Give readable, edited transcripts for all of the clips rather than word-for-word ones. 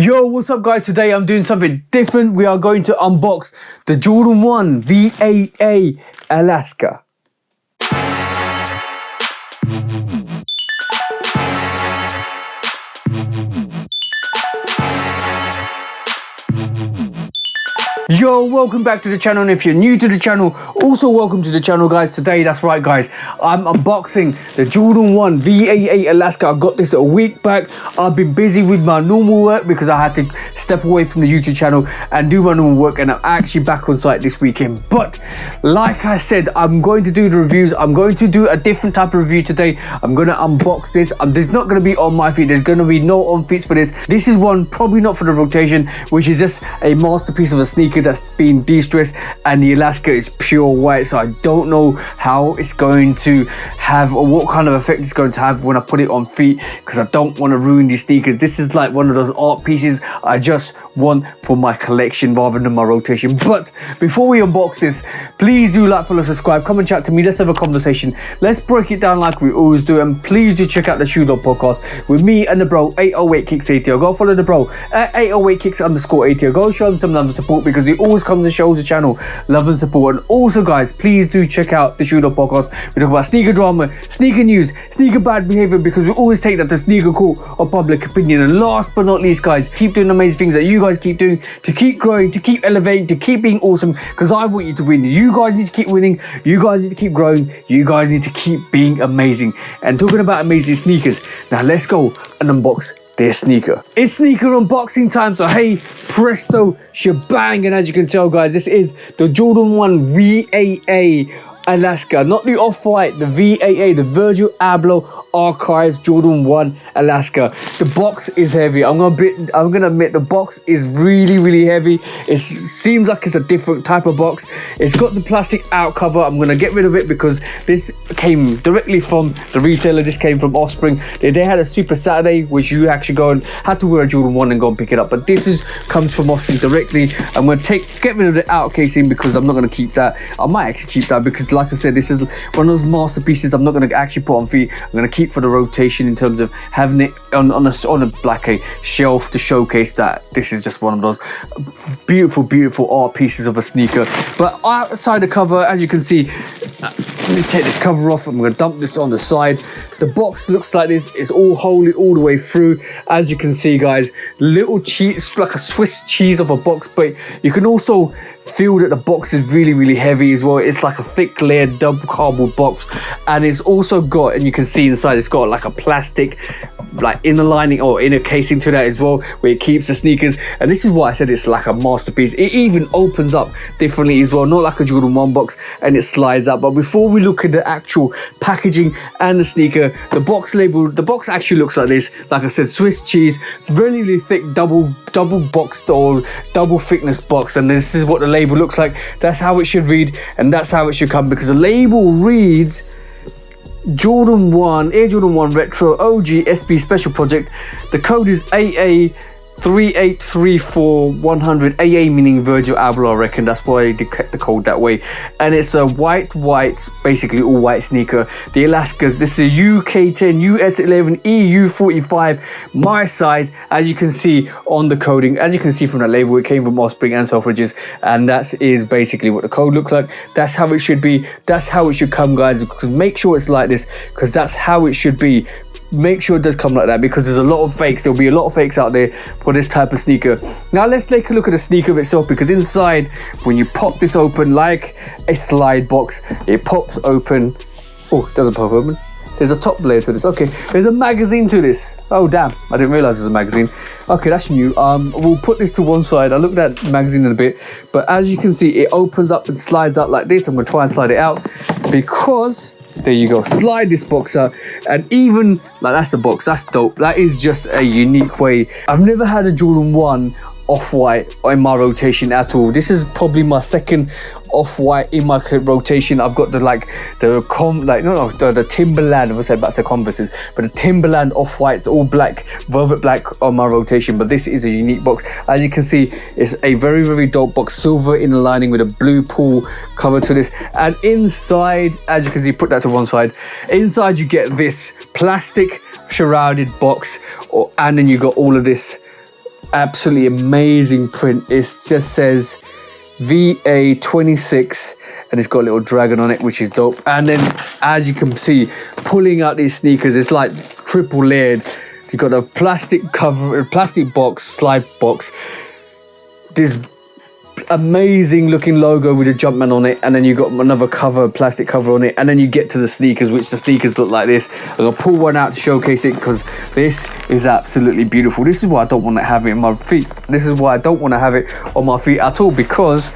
Yo, what's up guys? Today I'm doing something different. We are going to unbox the Jordan 1 VAA Alaska. Yo, welcome back to the channel, and if you're new to the channel, also welcome to the channel guys. Today, that's right guys, I'm unboxing the Jordan 1 VAA Alaska. I got this a week back. I've been busy with my normal work because I had to step away from the YouTube channel and do my normal work, and I'm actually back on site this weekend. But like I said, I'm going to do the reviews. I'm going to do a different type of review today. I'm going to unbox this. There's not going to be on my feet. There's going to be no on feet for this. This is one probably not for the rotation, which is just a masterpiece of a sneaker that's been de-stressed, and the Alaska is pure white, so I don't know how it's going to have or what kind of effect it's going to have when I put it on feet, because I don't want to ruin these sneakers. This is like one of those art pieces I just want for my collection rather than my rotation. But before we unbox this, please do like, follow, subscribe, come and chat to me. Let's have a conversation. Let's break it down like we always do, and please do check out the Shoe Dog podcast with me and the bro 808 Kicks ATO. Go follow the bro at 808 Kicks _ ATO. Go show him some love and support, because he always comes and shows the channel love and support. And also guys, please do check out the Shoe Dog podcast. We talk about sneaker drama, sneaker news, sneaker bad behavior, because we always take that to sneaker court or public opinion. And last but not least guys, keep doing amazing things that you guys keep doing, to keep growing, to keep elevating, to keep being awesome, because I want you to win. You guys need to keep winning, you guys need to keep growing, you guys need to keep being amazing. And talking about amazing sneakers, now let's go and unbox their sneaker. It's sneaker unboxing time, so hey, presto shebang. And as you can tell guys, this is the Jordan 1 VAA Alaska, not the off-white, the VAA, the Virgil Abloh Archives Jordan 1 Alaska. The box is heavy. I'm gonna admit the box is really heavy. It seems like it's a different type of box. It's got the plastic out cover. I'm gonna get rid of it because this came directly from the retailer. This came from Offspring. They had a Super Saturday, which you actually go and had to wear a Jordan 1 and go and pick it up. But this comes from Offspring directly. I'm gonna get rid of the out casing because I'm not gonna keep that. I might actually keep that because, like I said, this is one of those masterpieces I'm not gonna actually put on feet. I'm gonna keep for the rotation in terms of having it on a shelf to showcase that this is just one of those beautiful art pieces of a sneaker. But outside the cover, as you can see, let me take this cover off. I'm going to dump this on the side. The box looks like this. It's all holy all the way through. As you can see guys, little cheese, like a Swiss cheese of a box, but you can also feel that the box is really heavy as well. It's like a thick layered double cardboard box, and it's also got, and you can see inside, it's got like a plastic like inner lining or inner casing to that as well, where it keeps the sneakers. And this is why I said it's like a masterpiece. It even opens up differently as well, not like a Jordan 1 box, and it slides up. But before we look at the actual packaging and the sneaker, the box label, the box actually looks like this. Like I said, Swiss cheese, really thick double boxed or double thickness box, and this is what the label looks like. That's how it should read, and that's how it should come, because the label reads Jordan 1, Air Jordan 1 Retro OG SB Special Project. The code is AA 3834100, AA meaning Virgil Abloh, I reckon. That's why they kept the code that way. And it's a white, basically all white sneaker. The Alaskas, this is a UK 10, US 11, EU 45, my size. As you can see on the coding, as you can see from the label, it came from Offspring and Selfridges, and that is basically what the code looks like. That's how it should be. That's how it should come guys. Make sure it's like this, because that's how it should be. Make sure it does come like that, because there's a lot of fakes. There'll be a lot of fakes out there for this type of sneaker. Now let's take a look at the sneaker itself, because inside, when you pop this open like a slide box, it pops open. Oh, it doesn't pop open. There's a top layer to this. Okay, there's a magazine to this. Oh damn, I didn't realize there's a magazine. Okay, that's new. We'll put this to one side. I looked at the magazine in a bit, but as you can see, it opens up and slides out like this. I'm gonna try and slide it out, because there you go, slide this box out, and even like, that's the box. That's dope. That is just a unique way. I've never had a Jordan 1 off-white in my rotation at all. This is probably my second off-white in my rotation. I've got the Timberland, I said about the Converses, but the Timberland off-white, all black, velvet black on my rotation. But this is a unique box. As you can see, it's a very dope box, silver inner lining with a blue pool cover to this. And inside, as you can see, put that to one side, inside you get this plastic shrouded box, and then you got all of this absolutely amazing print. It just says VA 26 and it's got a little dragon on it, which is dope. And then as you can see, pulling out these sneakers, it's like triple layered. You've got a plastic cover, a plastic box, slide box, this amazing looking logo with a Jumpman on it, and then you got another cover, plastic cover on it, and then you get to the sneakers, which the sneakers look like this. I'm gonna pull one out to showcase it because this is absolutely beautiful. This is why I don't want to have it in my feet. This is why I don't want to have it on my feet at all, because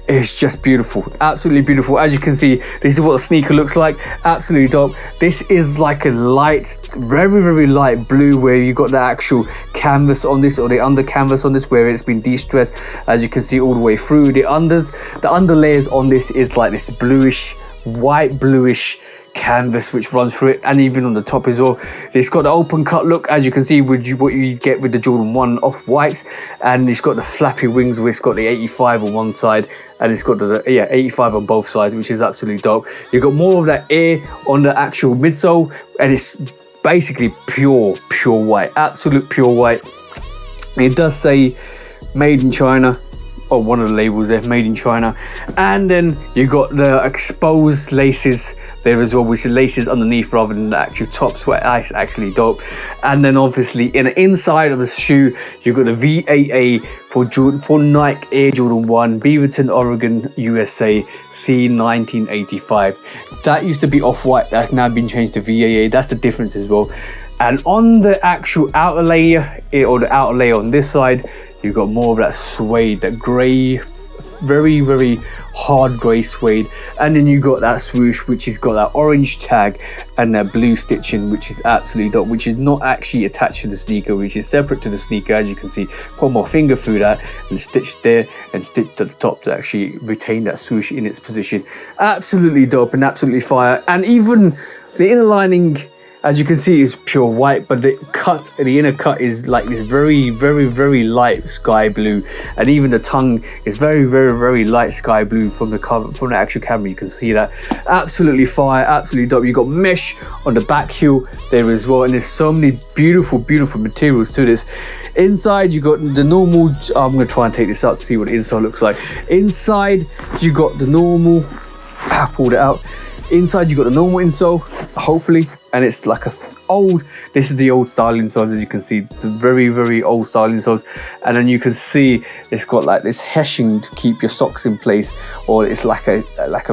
it's just beautiful, absolutely beautiful. As you can see, this is what the sneaker looks like. Absolutely dope. This is like a light, very light blue, where you got the actual canvas on this, or the under canvas on this, where it's been de-stressed, as you can see, all the way through. The under layers on this is like this bluish, white bluish canvas which runs through it, and even on the top as well. It's got the open cut look, as you can see, with what you get with the Jordan 1 off-whites, and it's got the flappy wings where it's got the 85 on one side, and it's got the 85 on both sides, which is absolutely dope. You've got more of that air on the actual midsole, and it's basically pure white, absolute pure white. It does say made in China, or one of the labels there, made in China. And then you got the exposed laces there as well, which is laces underneath rather than the actual tops, where it's actually dope. And then obviously in the inside of the shoe, you've got the VAA for Nike Air Jordan 1, Beaverton, Oregon, USA, C1985. That used to be off-white, that's now been changed to VAA. That's the difference as well. And on the actual outer layer, or the outer layer on this side, you've got more of that suede, that grey, very hard grey suede. And then you got that swoosh, which has got that orange tag and that blue stitching, which is absolutely dope, which is not actually attached to the sneaker, which is separate to the sneaker. As you can see, put my finger through that and stitched there and stitched at the top to actually retain that swoosh in its position. Absolutely dope and absolutely fire. And even the inner lining, as you can see, is pure white, but the inner cut is like this very light sky blue, and even the tongue is very light sky blue from the actual camera. You can see that. Absolutely fire, absolutely dope. You got mesh on the back heel there as well, and there's so many beautiful materials to this. Inside you got the normal. I'm gonna try and take this out to see what the inside looks like. Inside you got the normal. I pulled it out. Inside you got the normal insole, hopefully, and it's like this is the old style insoles, as you can see, the very old style insoles. And then you can see it's got like this heshing to keep your socks in place, or it's like a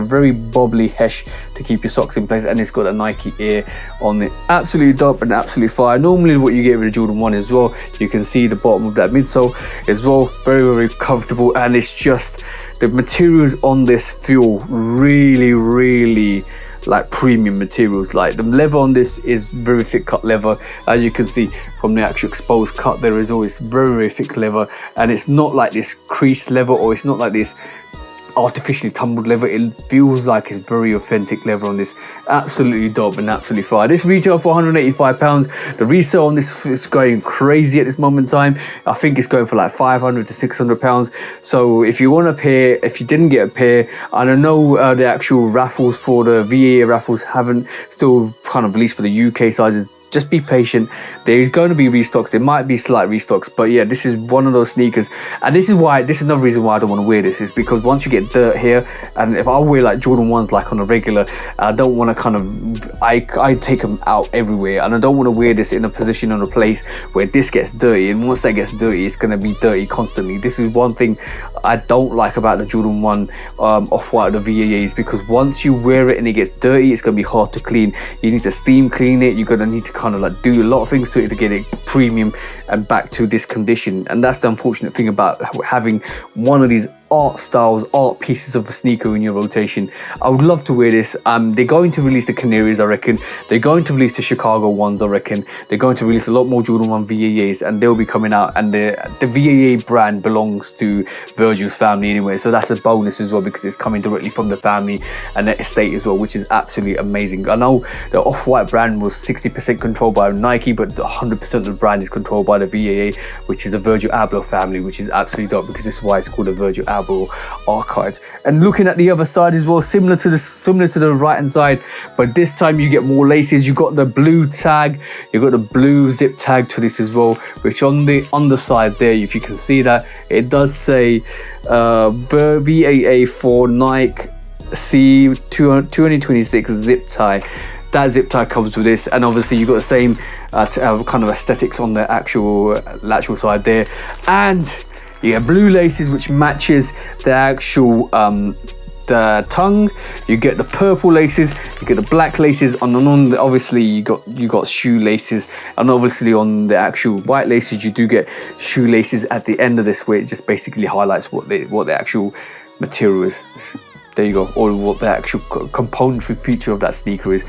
very bobbly hesh to keep your socks in place, and it's got a Nike Air on it. Absolutely dope and absolutely fire. Normally what you get with the Jordan 1 as well, you can see the bottom of that midsole as well, very comfortable. And it's just, the materials on this feel really like premium materials. Like the leather on this is very thick cut leather, as you can see from the actual exposed cut there is always very thick leather, and it's not like this creased leather, or it's not like this artificially tumbled leather. It feels like it's very authentic leather on this. Absolutely dope and absolutely fire. This retail for £185. The resale on this is going crazy at this moment in time. I think it's going for like £500 to £600. So if you want a pair, if you didn't get a pair, and I know the actual raffles for the VAA raffles haven't still kind of released for the UK sizes, just be patient. There's going to be restocks. There might be slight restocks, but yeah, this is one of those sneakers. And this is another reason why I don't want to wear this, is because once you get dirt here, and if I wear like Jordan 1s like on a regular, I don't want to kind of, I take them out everywhere, and I don't want to wear this in a position or a place where this gets dirty, and once that gets dirty, it's going to be dirty constantly. This is one thing I don't like about the Jordan 1 off-white, the VAAs, because once you wear it and it gets dirty, it's going to be hard to clean. You need to steam clean it. You're going to need to kind of like do a lot of things to it to get it premium and back to this condition. And that's the unfortunate thing about having one of these art pieces of a sneaker in your rotation. I would love to wear this. They're going to release the Canaries, I reckon. They're going to release the Chicago ones, I reckon. They're going to release a lot more Jordan 1 VAAs, and they'll be coming out. And the VAA brand belongs to Virgil's family anyway, so that's a bonus as well, because it's coming directly from the family and the estate as well, which is absolutely amazing. I know the off-white brand was 60% controlled by Nike, but 100% of the brand is controlled by the VAA, which is the Virgil Abloh family, which is absolutely dope, because this is why it's called the Virgil Abloh Cowboy Archives. And looking at the other side as well, similar to the right hand side, but this time you get more laces. You got the blue tag, you got the blue zip tag to this as well, which on the underside there, if you can see that, it does say VAA for Nike C 2026 zip tie. That zip tie comes with this, and obviously you got the same kind of aesthetics on the actual lateral side there, and you get blue laces which matches the actual the tongue. You get the purple laces, you get the black laces, and on obviously you got shoe laces, and obviously on the actual white laces you do get shoe laces at the end of this, where it just basically highlights what the actual material is. There you go, or what the actual componentry feature of that sneaker is.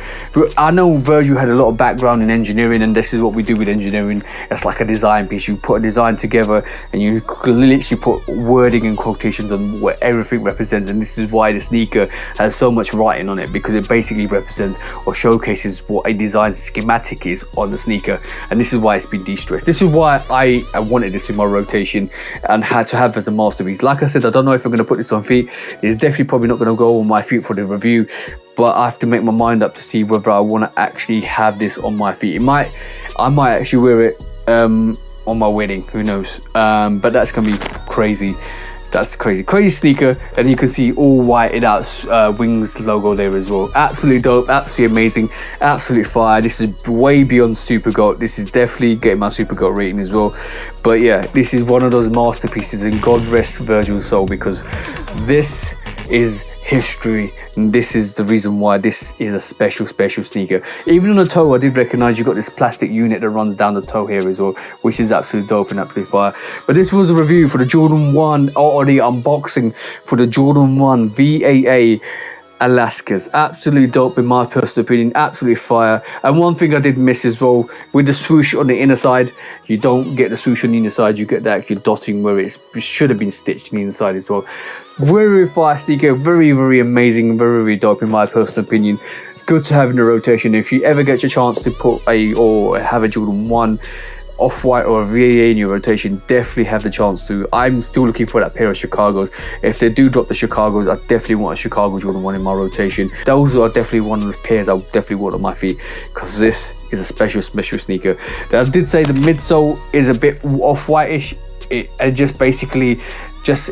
I know Virgil had a lot of background in engineering, and this is what we do with engineering. It's like a design piece. You put a design together and you literally put wording and quotations on what everything represents, and this is why the sneaker has so much writing on it, because it basically represents or showcases what a design schematic is on the sneaker, and this is why it's been de-stressed. This is why I wanted this in my rotation and had to have as a masterpiece. Like I said, I don't know if I'm going to put this on feet. It's definitely probably not going to go on my feet for the review, but I have to make my mind up to see whether I want to actually have this on my feet. I might actually wear it on my wedding, who knows, but that's gonna be crazy. That's crazy sneaker, and you can see all whited out Wings logo there as well. Absolutely dope, absolutely amazing, absolutely fire. This is way beyond Super GOAT. This is definitely getting my Super GOAT rating as well. But yeah, this is one of those masterpieces, and God rest Virgil's soul, because this is history, and this is the reason why this is a special sneaker. Even on the toe, I did recognize you got this plastic unit that runs down the toe here as well, which is absolutely dope and absolutely fire. But this was a review for the Jordan 1, or the unboxing for the Jordan 1 VAA Alaskas. Absolutely dope in my personal opinion, absolutely fire. And one thing I did miss as well, with the swoosh on the inner side, you don't get the swoosh on the inner side, you get the actual dotting where it should have been stitched on the inside as well. Very fire sneaker, very amazing, very dope in my personal opinion. Good to have in the rotation. If you ever get your chance to put or have a Jordan 1 off-white or a VAA in your rotation, definitely have the chance to. I'm still looking for that pair of Chicagos. If they do drop the Chicagos, I definitely want a Chicago Jordan 1 in my rotation. Those are definitely one of the pairs I definitely want on my feet, because this is a special sneaker. I did say the midsole is a bit off-whitish. It just basically is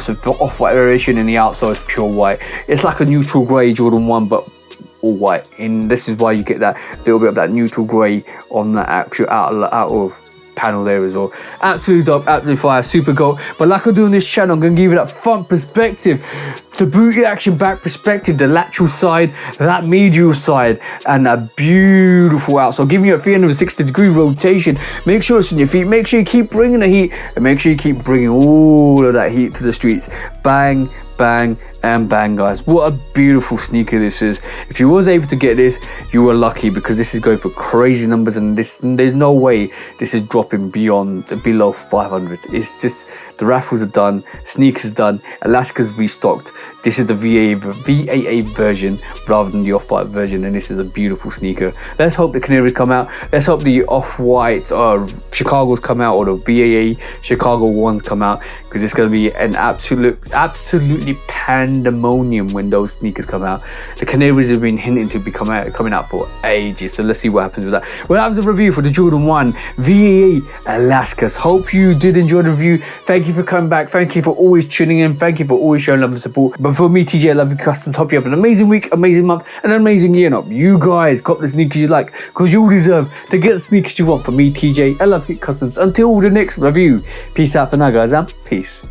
an off-white variation, and the outside is pure white. It's like a neutral grey Jordan 1, but all white, and this is why you get that little bit of that neutral grey on the actual outer panel there as well. Absolutely dope, absolutely fire, Super GOAT. But like I do on this channel, I'm going to give you that front perspective, the booty action back perspective, the lateral side, that medial side, and a beautiful outside, giving you a 360-degree rotation. Make sure it's on your feet, make sure you keep bringing the heat, and make sure you keep bringing all of that heat to the streets. Bang, bang, and bang, guys. What a beautiful sneaker this is. If you was able to get this, you were lucky, because this is going for crazy numbers, and there's no way this is dropping below 500. It's just, the raffles are done, sneakers are done, Alaska's restocked. This is the VAA version rather than the off-white version, and this is a beautiful sneaker. Let's hope the Canaries come out. Let's hope the off-white Chicagos come out, or the VAA Chicago ones come out, because it's going to be an absolutely pandemonium when those sneakers come out. The Canaries have been hinting to be coming out for ages, so let's see what happens with that. Well, that was a review for the Jordan 1 VAA Alaskas. Hope you did enjoy the review. Thank you for coming back. Thank you for always tuning in. Thank you for always showing love and support. But for me, TJ, I love you custom. Hope you have an amazing week, amazing month, and an amazing year. And hope you guys cop the sneakers you like, because you all deserve to get the sneakers you want. For me, TJ, I love you customs. Until the next review, peace out for now, guys, and peace.